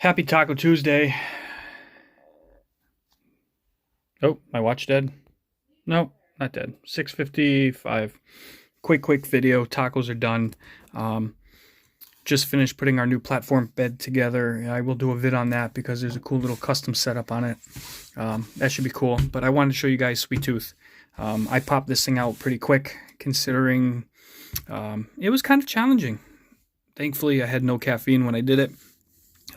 Happy Taco Tuesday. Oh, my watch dead? No, not dead. 6:55. Quick video. Tacos are done. Um, just finished putting our new platform bed together. I will do a vid on that because there's a cool little custom setup on it. That should be cool. But I wanted to show you guys Sweet Tooth. I popped this thing out pretty quick considering it was kind of challenging. Thankfully, I had no caffeine when I did it.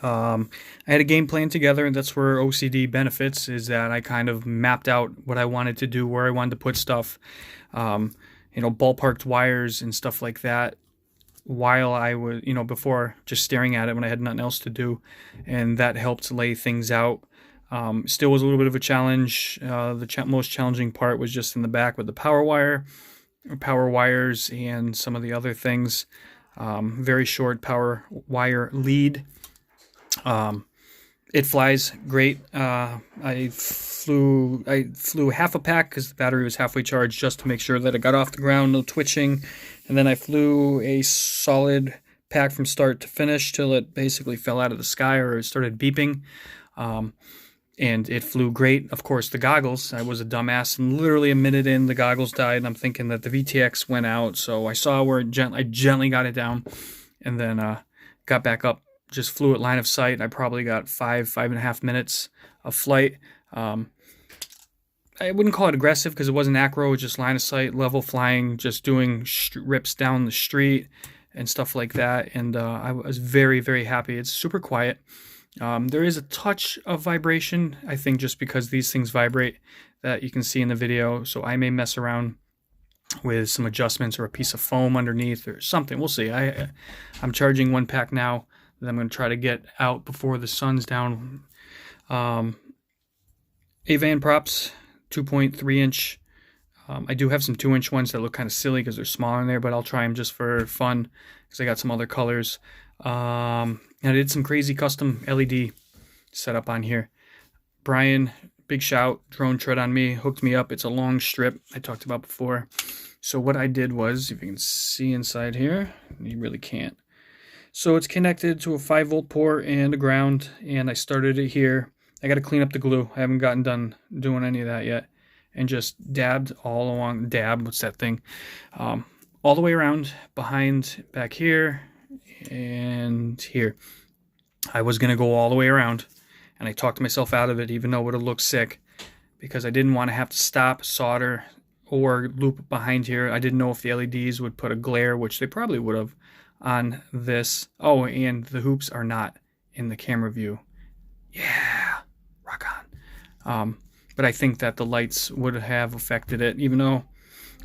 I had a game plan together, and that's where OCD benefits, is that I kind of mapped out what I wanted to do, where I wanted to put stuff, ballparked wires and stuff like that while I was, before just staring at it when I had nothing else to do. And that helped lay things out. Still was a little bit of a challenge. The most challenging part was just in the back with the power wires, and some of the other things. Very short power wire lead. It flies great. I flew half a pack because the battery was halfway charged, just to make sure that it got off the ground, no twitching. And then I flew a solid pack from start to finish till it basically fell out of the sky or it started beeping. And it flew great. Of course, the goggles, I was a dumbass, and literally a minute in, the goggles died. And I'm thinking that the VTX went out. So I saw where I gently got it down, and then got back up. Just flew at line of sight. I probably got 5.5 minutes of flight. I wouldn't call it aggressive because it wasn't acro, it was just line of sight, level flying, just doing rips down the street and stuff like that. And I was very, very happy. It's super quiet. There is a touch of vibration, I think, just because these things vibrate, that you can see in the video. So I may mess around with some adjustments or a piece of foam underneath or something. We'll see. I'm charging one pack now that I'm going to try to get out before the sun's down. Avan props, 2.3 inch. I do have some 2-inch ones that look kind of silly because they're smaller in there, but I'll try them just for fun because I got some other colors. And I did some crazy custom LED setup on here. Brian, big shout, drone tread on me, hooked me up. It's a long strip I talked about before. So what I did was, if you can see inside here, you really can't. So it's connected to a 5-volt port and a ground, and I started it here. I got to clean up the glue. I haven't gotten done doing any of that yet. And just dabbed all along, what's that thing? All the way around, behind, back here, and here. I was going to go all the way around, and I talked myself out of it, even though it would have looked sick, because I didn't want to have to stop, solder, or loop behind here. I didn't know if the LEDs would put a glare, which they probably would have, on this. Oh, and the hoops are not in the camera view. Yeah, rock on. But I think that the lights would have affected it, even though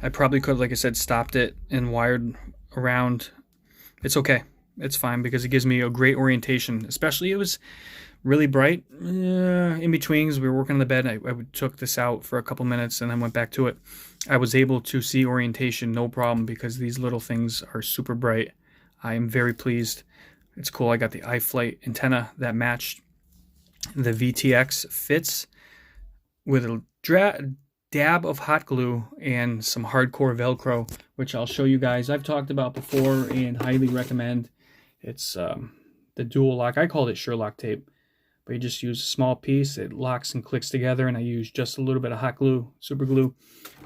I probably could, like I said, stopped it and wired around. It's okay. It's fine because it gives me a great orientation. Especially, it was really bright in between as we were working on the bed. I took this out for a couple minutes and then went back to it. I was able to see orientation no problem because these little things are super bright. I am very pleased. It's cool. I got the iFlight antenna that matched the VTX fits with a dab of hot glue and some hardcore Velcro, which I'll show you guys. I've talked about before and highly recommend. It's the dual lock. I called it Sherlock tape, but you just use a small piece. It locks and clicks together, and I use just a little bit of hot glue, super glue,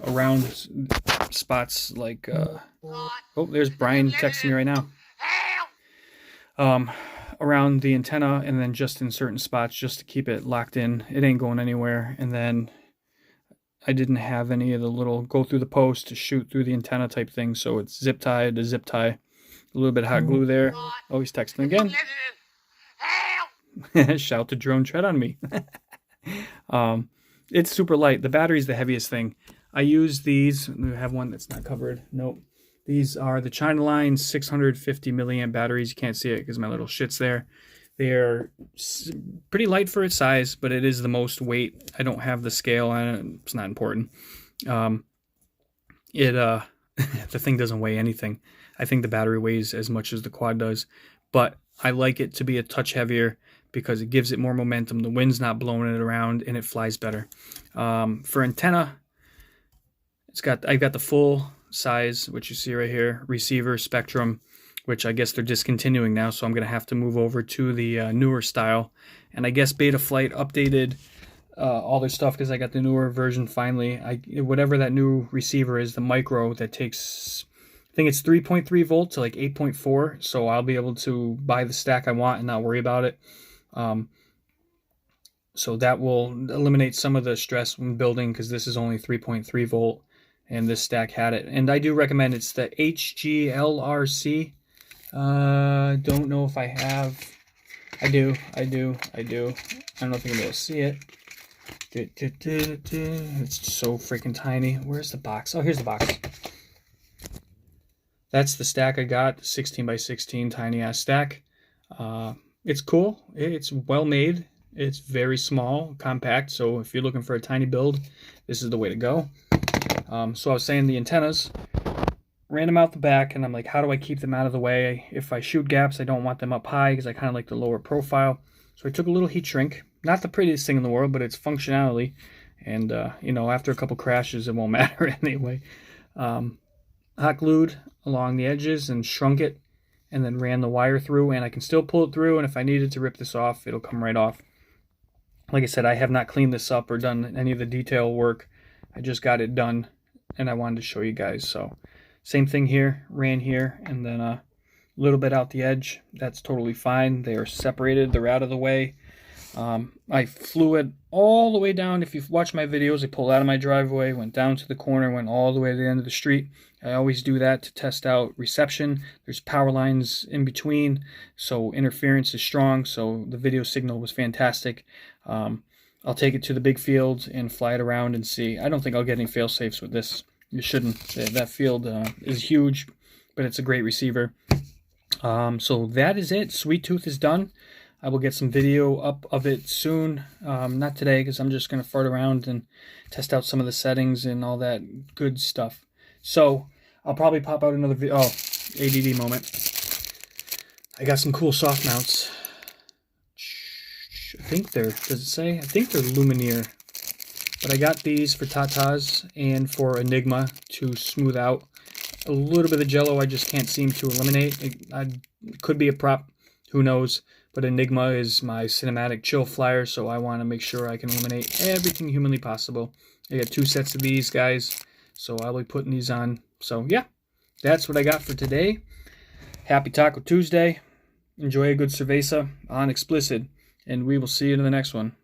around spots like... oh, there's Brian texting me right now. Around the antenna, and then just in certain spots just to keep it locked in. It ain't going anywhere. And then I didn't have any of the little go through the post to shoot through the antenna type thing, so it's zip tied to zip tie. A little bit of hot glue there. Oh, he's texting again. Shout to drone tread on me. It's super light. The battery's the heaviest thing. I use these. We have one that's not covered. Nope. These are the China Line 650 milliamp batteries. You can't see it because my little shit's there. They're pretty light for its size, but it is the most weight. I don't have the scale on it. It's not important. The thing doesn't weigh anything. I think the battery weighs as much as the quad does, but I like it to be a touch heavier because it gives it more momentum. The wind's not blowing it around, and it flies better. For antenna, I've got the full size, which you see right here, receiver spectrum which I guess they're discontinuing now, so I'm going to have to move over to the newer style. And I guess Betaflight updated all their stuff because I got the newer version finally. Whatever that new receiver is, the micro that takes, I think it's 3.3 volts to like 8.4, so I'll be able to buy the stack I want and not worry about it. So that will eliminate some of the stress when building, because this is only 3.3 volt and this stack had it. And I do recommend, it's the HGLRC. Don't know if I have. I do. I don't know if you can be able to see it. It's so freaking tiny. Where's the box? Oh, here's the box. That's the stack I got, 16 by 16 tiny ass stack. It's cool. It's well made. It's very small, compact. So if you're looking for a tiny build, this is the way to go. So I was saying the antennas, ran them out the back, and I'm like, how do I keep them out of the way? If I shoot gaps, I don't want them up high because I kind of like the lower profile. So I took a little heat shrink. Not the prettiest thing in the world, but it's functionality. And, you know, after a couple crashes, it won't matter anyway. Hot glued along the edges and shrunk it, and then ran the wire through, and I can still pull it through, and if I needed to rip this off, it'll come right off. Like I said, I have not cleaned this up or done any of the detail work. I just got it done, and I wanted to show you guys. So same thing here, ran here, and then a little bit out the edge. That's totally fine. They are separated, they're out of the way. I flew it all the way down. If you've watched my videos, I pulled out of my driveway, went down to the corner, went all the way to the end of the street. I always do that to test out reception. There's power lines in between, so interference is strong, so the video signal was fantastic. I'll take it to the big field and fly it around and see. I don't think I'll get any fail-safes with this. You shouldn't. That field is huge, but it's a great receiver. So that is it. Sweet Tooth is done. I will get some video up of it soon. Not today, because I'm just going to fart around and test out some of the settings and all that good stuff. So I'll probably pop out another video. Oh, ADD moment. I got some cool soft mounts. I think they're, does it say? I think they're Lumineer. But I got these for Tatas and for Enigma to smooth out a little bit of the jello I just can't seem to eliminate. It could be a prop, who knows. But Enigma is my cinematic chill flyer, so I want to make sure I can eliminate everything humanly possible. I got 2 sets of these guys, so I'll be putting these on. So yeah, that's what I got for today. Happy Taco Tuesday. Enjoy a good cerveza on Explicit, and we will see you in the next one.